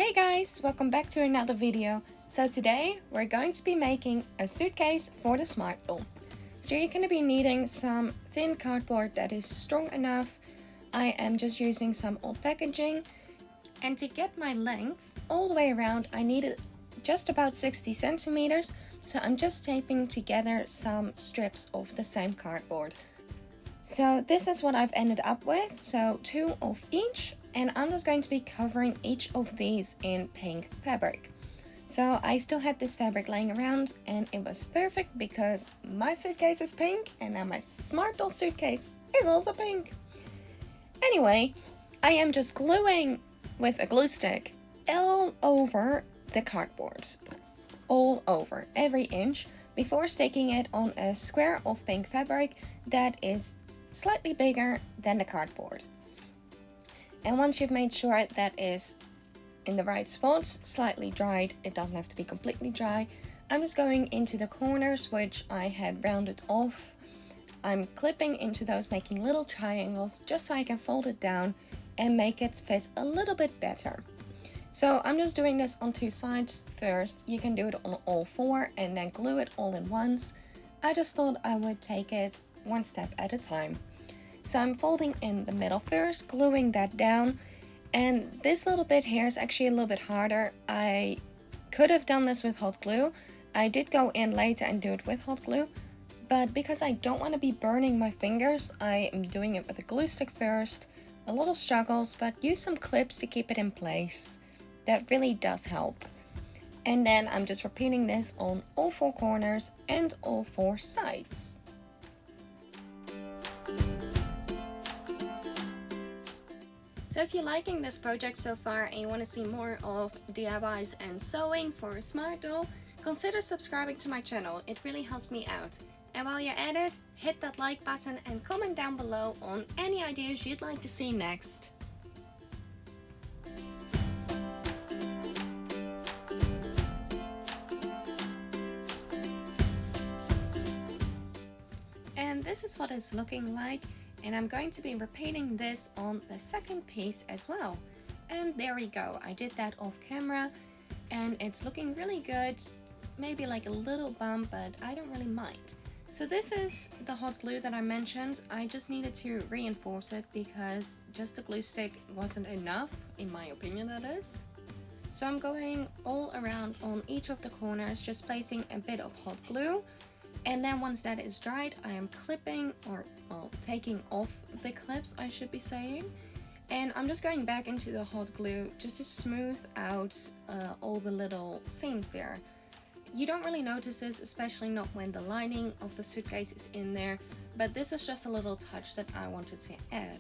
Hey guys, welcome back to another video. So today we're going to be making a suitcase for the Smart Doll. So you're going to be needing some thin cardboard that is strong enough. I am just using some old packaging. And to get my length all the way around, I needed just about 60 centimeters. So I'm just taping together some strips of the same cardboard. So this is what I've ended up with, so 2 of each, and I'm just going to be covering each of these in pink fabric. So I still had this fabric laying around and it was perfect because my suitcase is pink and now my Smart Doll suitcase is also pink. Anyway, I am just gluing with a glue stick all over the cardboard, all over, every inch, before sticking it on a square of pink fabric that is slightly bigger than the cardboard. And once you've made sure that is in the right spots, slightly dried, it doesn't have to be completely dry, I'm just going into the corners which I had rounded off. I'm clipping into those, making little triangles just so I can fold it down and make it fit a little bit better. So I'm just doing this on 2 sides first. You can do it on all 4 and then glue it all in once. I just thought I would take it one step at a time. So I'm folding in the middle first, gluing that down, and this little bit here is actually a little bit harder. I could have done this with hot glue. I did go in later and do it with hot glue, but because I don't want to be burning my fingers, I am doing it with a glue stick first. A lot of struggles, but use some clips to keep it in place. That really does help. And then I'm just repeating this on all 4 corners and all 4 sides. So if you're liking this project so far and you want to see more of DIYs and sewing for a Smart Doll, consider subscribing to my channel. It really helps me out. And while you're at it, hit that like button and comment down below on any ideas you'd like to see next. And this is what it's looking like. And I'm going to be repeating this on the second piece as well. And there we go, I did that off camera and it's looking really good. Maybe like a little bump, but I don't really mind. So this is the hot glue that I mentioned. I just needed to reinforce it because just the glue stick wasn't enough, in my opinion that is. So I'm going all around on each of the corners, just placing a bit of hot glue. And then once that is dried, I am clipping, or well, taking off the clips, I should be saying. And I'm just going back into the hot glue just to smooth out all the little seams there. You don't really notice this, especially not when the lining of the suitcase is in there, but this is just a little touch that I wanted to add.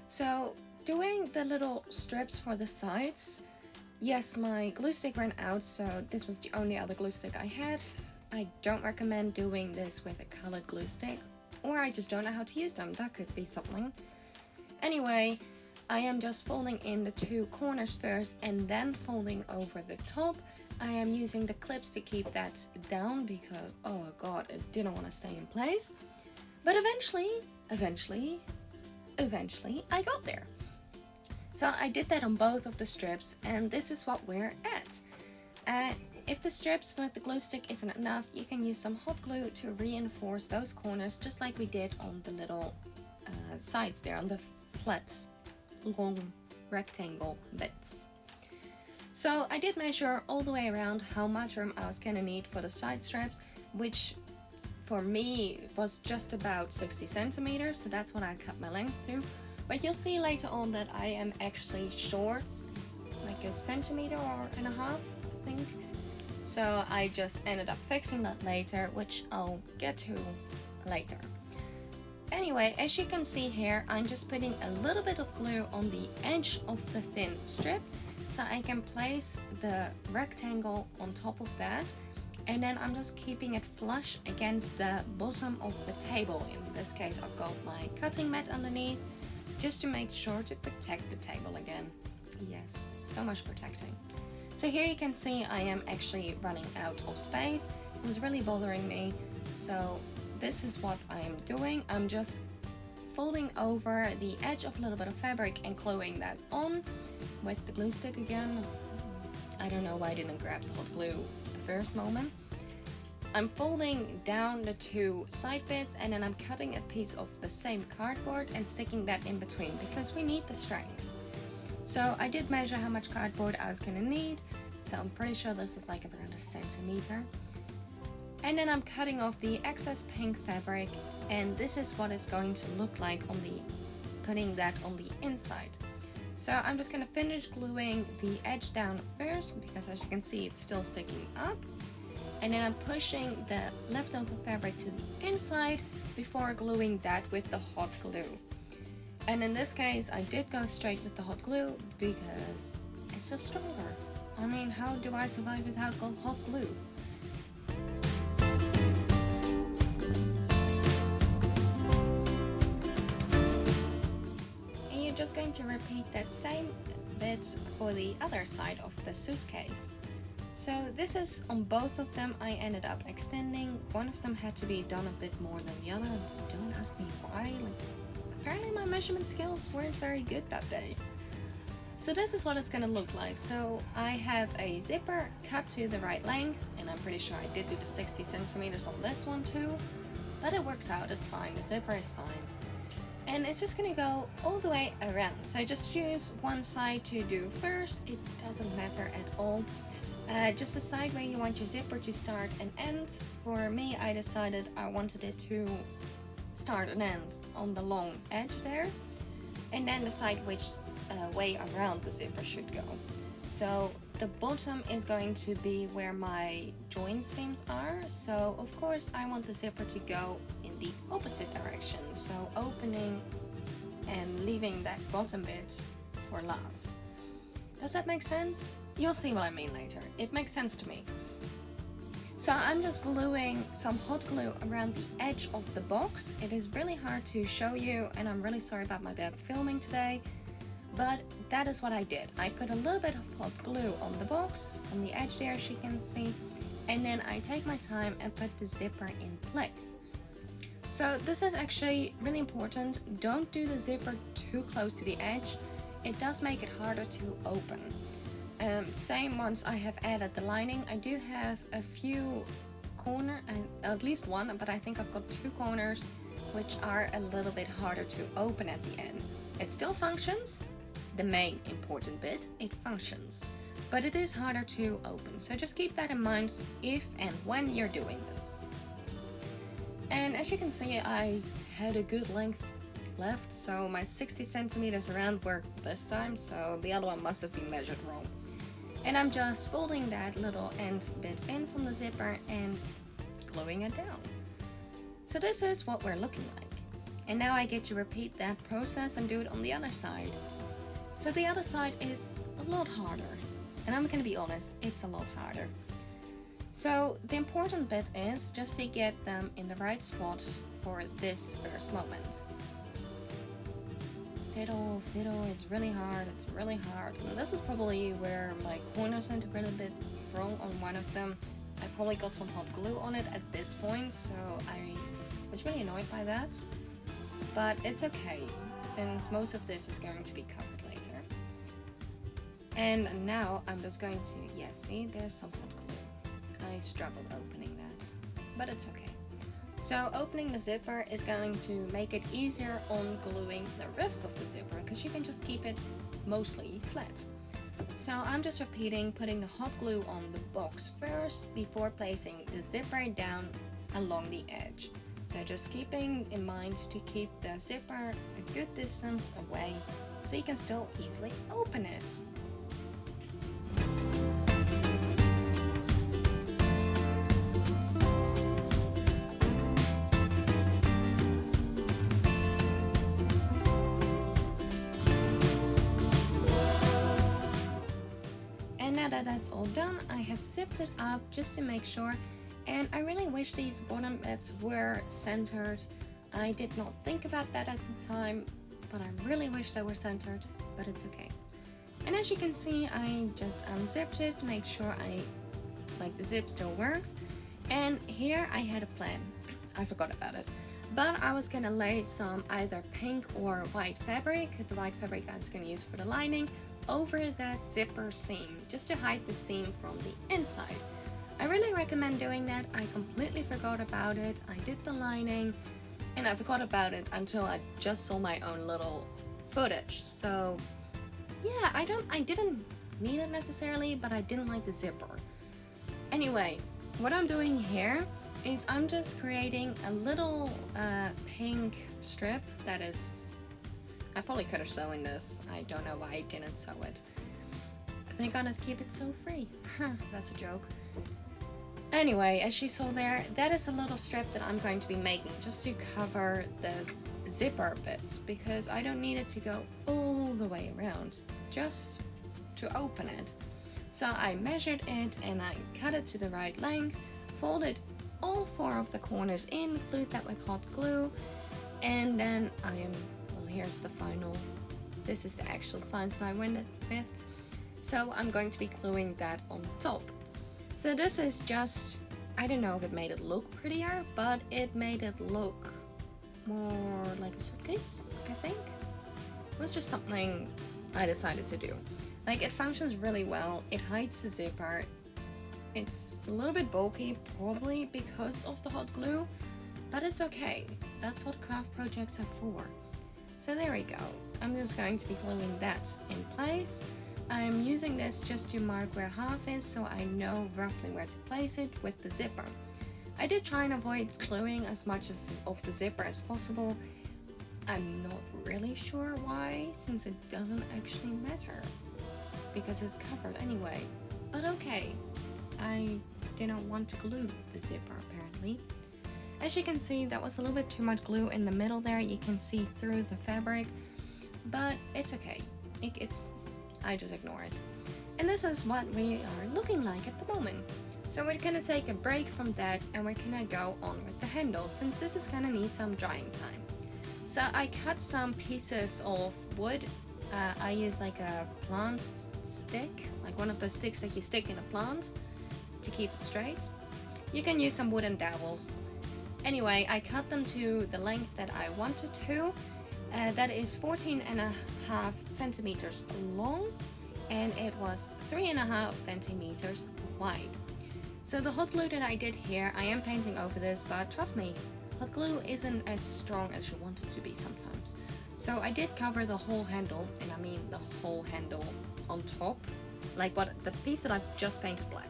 So doing the little strips for the sides, yes, my glue stick ran out, so this was the only other glue stick I had. I don't recommend doing this with a colored glue stick, or I just don't know how to use them. That could be something. Anyway, I am just folding in the 2 corners first and then folding over the top. I am using the clips to keep that down because, oh god, it didn't want to stay in place. But eventually, I got there. So I did that on both of the strips, and this is what we're at. If the strips with the glue stick isn't enough, you can use some hot glue to reinforce those corners, just like we did on the little sides there, on the flat, long rectangle bits. So I did measure all the way around how much room I was gonna need for the side strips, which for me was just about 60 centimeters, so that's what I cut my length to. But you'll see later on that I am actually short, like a centimeter or and a half, I think. So I just ended up fixing that later, which I'll get to later. Anyway, as you can see here, I'm just putting a little bit of glue on the edge of the thin strip so I can place the rectangle on top of that, and then I'm just keeping it flush against the bottom of the table. In this case, I've got my cutting mat underneath just to make sure to protect the table again. Yes, so much protecting. So here you can see I am actually running out of space. It was really bothering me. So this is what I am doing. I'm just folding over the edge of a little bit of fabric and gluing that on with the glue stick again. I don't know why I didn't grab the hot glue the first moment. I'm folding down the two side bits, and then I'm cutting a piece of the same cardboard and sticking that in between because we need the strength. So I did measure how much cardboard I was gonna need, so I'm pretty sure this is like around a centimeter. And then I'm cutting off the excess pink fabric, and this is what it's going to look like on putting that on the inside. So I'm just gonna finish gluing the edge down first, because as you can see it's still sticking up. And then I'm pushing the leftover fabric to the inside before gluing that with the hot glue. And in this case I did go straight with the hot glue because it's just stronger. I mean, how do I survive without hot glue? And you're just going to repeat that same bit for the other side of the suitcase. So this is on both of them. I ended up extending. One of them had to be done a bit more than the other. Don't ask me why. Apparently my measurement skills weren't very good that day. So this is what it's gonna look like. So I have a zipper cut to the right length, and I'm pretty sure I did do the 60 centimeters on this one too. But it works out, it's fine. The zipper is fine. And it's just gonna go all the way around. So just choose one side to do first. It doesn't matter at all. Just decide where you want your zipper to start and end. For me, I decided I wanted it to start and end on the long edge there, and then decide which way around the zipper should go. So the bottom is going to be where my joint seams are, so of course I want the zipper to go in the opposite direction, so opening and leaving that bottom bit for last. Does that make sense? You'll see what I mean later. It makes sense to me. So I'm just gluing some hot glue around the edge of the box. It is really hard to show you, and I'm really sorry about my dad's filming today, but that is what I did. I put a little bit of hot glue on the box, on the edge there as you can see, and then I take my time and put the zipper in place. So this is actually really important. Don't do the zipper too close to the edge. It does make it harder to open. Same once I have added the lining. I do have a few corners, at least one, but I think I've got two corners which are a little bit harder to open at the end. It still functions, the main important bit, it functions, but it is harder to open. So just keep that in mind if and when you're doing this. And as you can see, I had a good length left, so my 60 centimeters around worked this time, so the other one must have been measured wrong. And I'm just folding that little end bit in from the zipper and gluing it down. So this is what we're looking like. And now I get to repeat that process and do it on the other side. So the other side is a lot harder. And I'm gonna be honest, it's a lot harder. So the important bit is just to get them in the right spot for this first moment. Fiddle, it's really hard, and this is probably where my corners went a little bit wrong on one of them. I probably got some hot glue on it at this point, so I was really annoyed by that, but it's okay, since most of this is going to be covered later. And now I'm just going to, yeah, see, there's some hot glue. I struggled opening that, but it's okay. So opening the zipper is going to make it easier on gluing the rest of the zipper, because you can just keep it mostly flat. So I'm just repeating putting the hot glue on the box first before placing the zipper down along the edge. So just keeping in mind to keep the zipper a good distance away so you can still easily open it. Now that that's all done, I have zipped it up just to make sure, and I really wish these bottom bits were centered. I did not think about that at the time, but I really wish they were centered, but it's okay. And as you can see, I just unzipped it to make sure the zip still works. And here I had a plan. I forgot about it. But I was gonna lay some either pink or white fabric. The white fabric I was gonna use for the lining, over the zipper seam, just to hide the seam from the inside. I really recommend doing that. I completely forgot about it. I did the lining and I forgot about it until I just saw my own little footage. So yeah, I didn't need it necessarily, but I didn't like the zipper. Anyway, what I'm doing here is I'm just creating a little pink strip that is, I probably could have sewn this. I don't know why I didn't sew it. I think I'm gonna keep it sew free. That's a joke. Anyway, as you saw there, that is a little strip that I'm going to be making just to cover this zipper bit, because I don't need it to go all the way around, just to open it. So I measured it and I cut it to the right length, folded all 4 of the corners in, glued that with hot glue, and then well, here's the final, this is the actual size that I went with. So I'm going to be gluing that on top. So this is just, I don't know if it made it look prettier, but it made it look more like a suitcase, I think. It was just something I decided to do. Like, it functions really well, it hides the zipper. It's a little bit bulky, probably because of the hot glue, but it's okay. That's what craft projects are for. So there we go. I'm just going to be gluing that in place. I'm using this just to mark where half is, so I know roughly where to place it with the zipper. I did try and avoid gluing as much of the zipper as possible. I'm not really sure why, since it doesn't actually matter, because it's covered anyway. But okay, I didn't want to glue the zipper apparently. As you can see, that was a little bit too much glue in the middle there. You can see through the fabric, but it's okay. I just ignore it. And this is what we are looking like at the moment. So we're gonna take a break from that and we're gonna go on with the handle, since this is gonna need some drying time. So I cut some pieces of wood. I use like a plant stick, like one of those sticks that you stick in a plant to keep it straight. You can use some wooden dowels. Anyway, I cut them to the length that I wanted to. That is 14.5 centimeters long, and it was 3.5 centimeters wide. So the hot glue that I did here, I am painting over this, but trust me, hot glue isn't as strong as you want it to be sometimes. So I did cover the whole handle, and I mean the whole handle on top, like the piece that I've just painted black.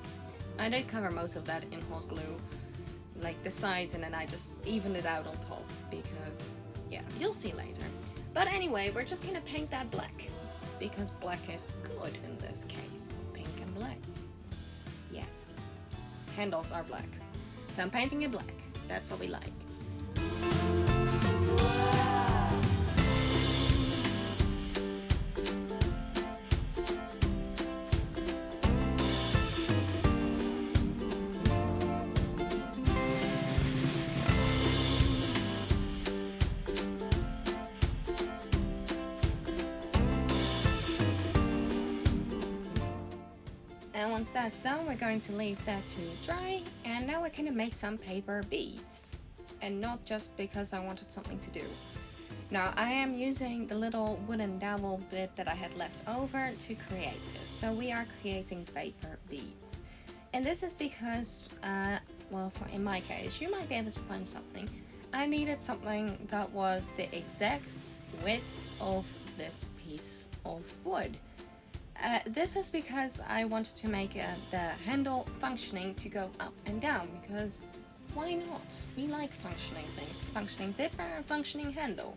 I did cover most of that in hot glue, like the sides, and then I just evened it out on top, because yeah, you'll see later. But anyway, we're just gonna paint that black, because black is good in this case. Pink and black. Yes. Handles are black. So I'm painting it black. That's what we like. And once that's done, we're going to leave that to dry, and now we're going to make some paper beads. And not just because I wanted something to do. Now, I am using the little wooden dowel bit that I had left over to create this. So we are creating paper beads. And this is because, well, in my case, you might be able to find something. I needed something that was the exact width of this piece of wood. This is because I wanted to make the handle functioning to go up and down, because why not? We like functioning things, functioning zipper and functioning handle.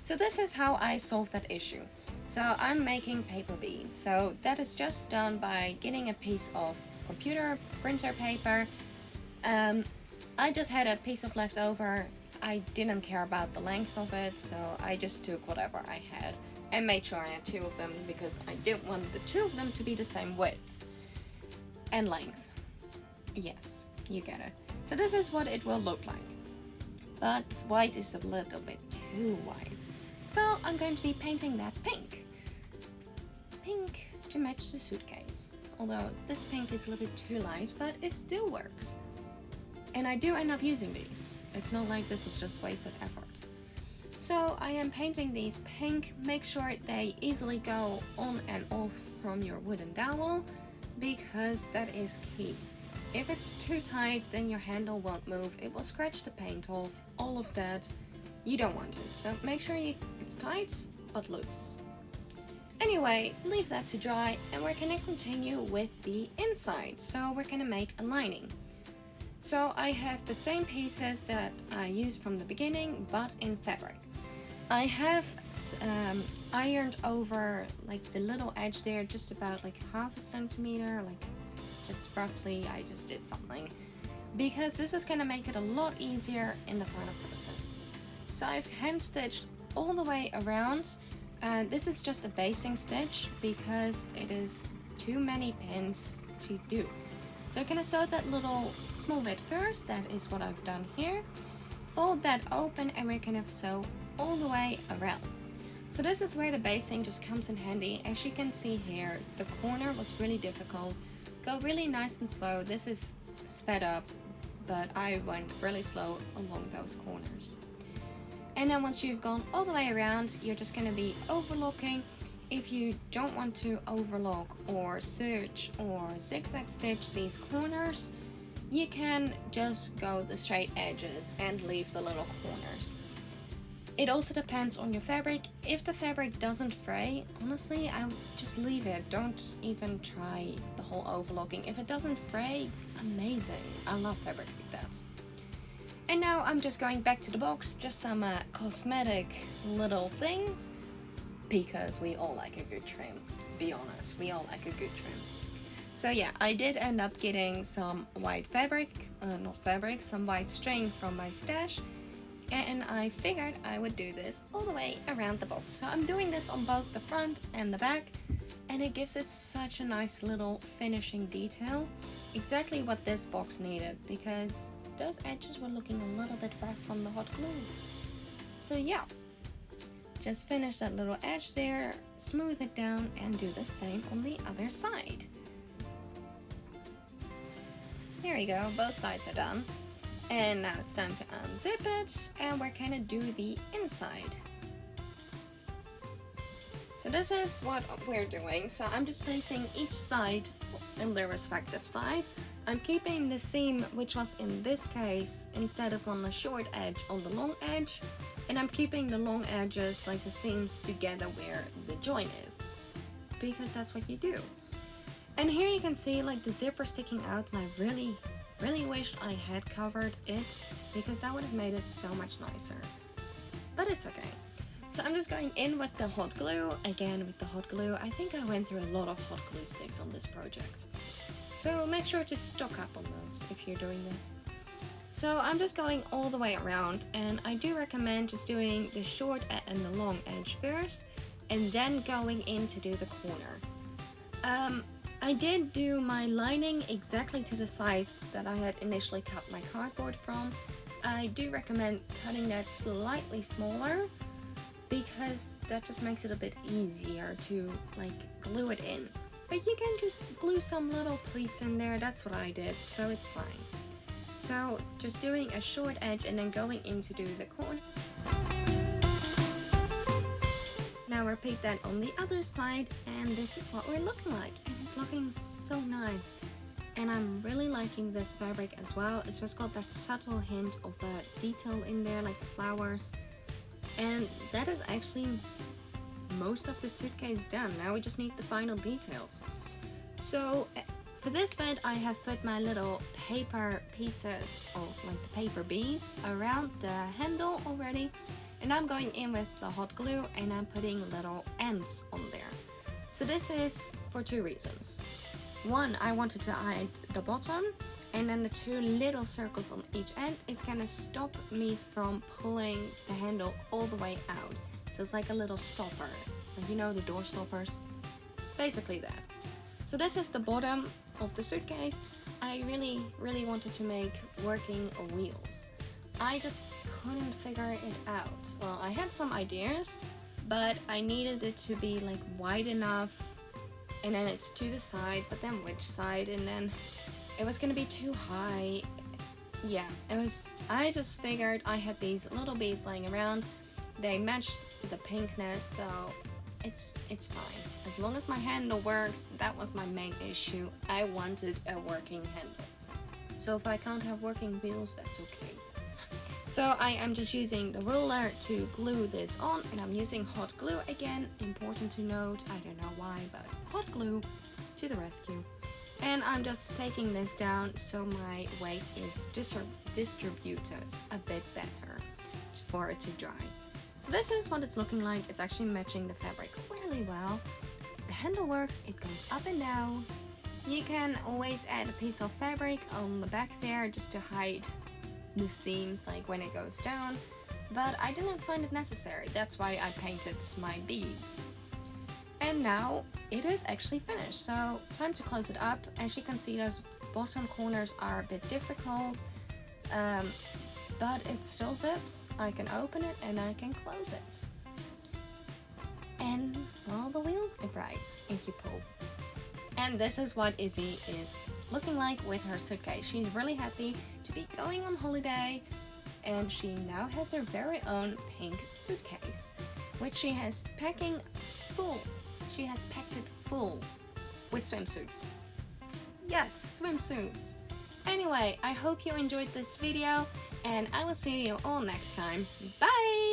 So this is how I solved that issue. So I'm making paper beads. So that is just done by getting a piece of computer printer paper. I just had a piece of leftover. I didn't care about the length of it, so I just took whatever I had and made sure I had 2 of them, because I didn't want the 2 of them to be the same width and length. Yes, you get it. So this is what it will look like, but white is a little bit too white. So I'm going to be painting that pink to match the suitcase. Although this pink is a little bit too light, but it still works. And I do end up using these. It's not like this was just wasted effort. So I am painting these pink. Make sure they easily go on and off from your wooden dowel, because that is key. If it's too tight, then your handle won't move. It will scratch the paint off, all of that. You don't want it. So make sure it's tight but loose. Anyway, leave that to dry and we're gonna continue with the inside. So we're gonna make a lining. So I have the same pieces that I used from the beginning, but in fabric. I have ironed over like the little edge there, just about like half a centimeter, like just roughly. I just did something because this is gonna make it a lot easier in the final process. So I've hand stitched all the way around. This is just a basting stitch because it is too many pins to do. So I'm gonna sew that little small bit first. That is what I've done here. Fold that open and we're gonna sew all the way around. So this is where the basting just comes in handy. As you can see here, the corner was really difficult. Go really nice and slow. This is sped up, but I went really slow along those corners. And then once you've gone all the way around, you're just gonna be overlocking. If you don't want to overlock or serge or zigzag stitch these corners, you can just go the straight edges and leave the little corners. It also depends on your fabric. If the fabric doesn't fray, honestly, I would just leave it. Don't even try the whole overlocking. If it doesn't fray, amazing. I love fabric like that. And now I'm just going back to the box, just some cosmetic little things, because we all like a good trim. Be honest, we all like a good trim. So yeah, I did end up getting some white fabric, some white string from my stash, and I figured I would do this all the way around the box. So I'm doing this on both the front and the back, and it gives it such a nice little finishing detail. Exactly what this box needed, because those edges were looking a little bit rough from the hot glue. So yeah, just finish that little edge there, smooth it down, and do the same on the other side. There we go, both sides are done. And now it's time to unzip it, and we're gonna do the inside. So this is what we're doing. So I'm just placing each side in their respective sides. I'm keeping the seam, which was in this case, instead of on the short edge, on the long edge. And I'm keeping the long edges, like the seams, together where the joint is, because that's what you do. And here you can see like the zipper sticking out, and I really wished I had covered it, because that would have made it so much nicer. But it's okay. So I'm just going in with the hot glue. Again, with the hot glue, I think I went through a lot of hot glue sticks on this project. So make sure to stock up on those if you're doing this. So I'm just going all the way around, and I do recommend just doing the short and the long edge first, and then going in to do the corner. I did do my lining exactly to the size that I had initially cut my cardboard from. I do recommend cutting that slightly smaller, because that just makes it a bit easier to like glue it in. But you can just glue some little pleats in there. That's what I did, so it's fine. So just doing a short edge and then going in to do the corner. Now repeat that on the other side, and this is what we're looking like, and it's looking so nice. And I'm really liking this fabric as well. It's just got that subtle hint of a detail in there, like the flowers. And that is actually most of the suitcase done. Now we just need the final details. So for this bed, I have put my little paper pieces, or like the paper beads, around the handle already. And I'm going in with the hot glue, and I'm putting little ends on there. So this is for two reasons. One, I wanted to hide the bottom, and then the two little circles on each end is gonna stop me from pulling the handle all the way out. So it's like a little stopper, like, you know, the door stoppers, basically that. So this is the bottom of the suitcase. I really wanted to make working wheels. I just couldn't figure it out. Well, I had some ideas, but I needed it to be like wide enough, and then it's to the side, but then which side, and then it was gonna be too high. Yeah, I just figured I had these little beads lying around. they match the pinkness, so it's fine. As long as my handle works, that was my main issue. I wanted a working handle. So if I can't have working wheels, that's okay. So I am just using the ruler to glue this on, and I'm using hot glue again. Important to note, I don't know why, but hot glue to the rescue. And I'm just taking this down so my weight is distributed a bit better for it to dry. So this is what it's looking like. It's actually matching the fabric really well. The handle works, it goes up and down. You can always add a piece of fabric on the back there just to hide the seams, like when it goes down, but I didn't find it necessary. That's why I painted my beads. And now it is actually finished, so time to close it up. As you can see, those bottom corners are a bit difficult, but it still zips. I can open it and I can close it. And well, the wheels it rides if you pull. And this is what Izzy is looking like with her suitcase. She's really happy to be going on holiday, and she now has her very own pink suitcase, which she has packing full. She has packed it full with swimsuits. Yes, swimsuits. Anyway, I hope you enjoyed this video, and I will see you all next time. Bye!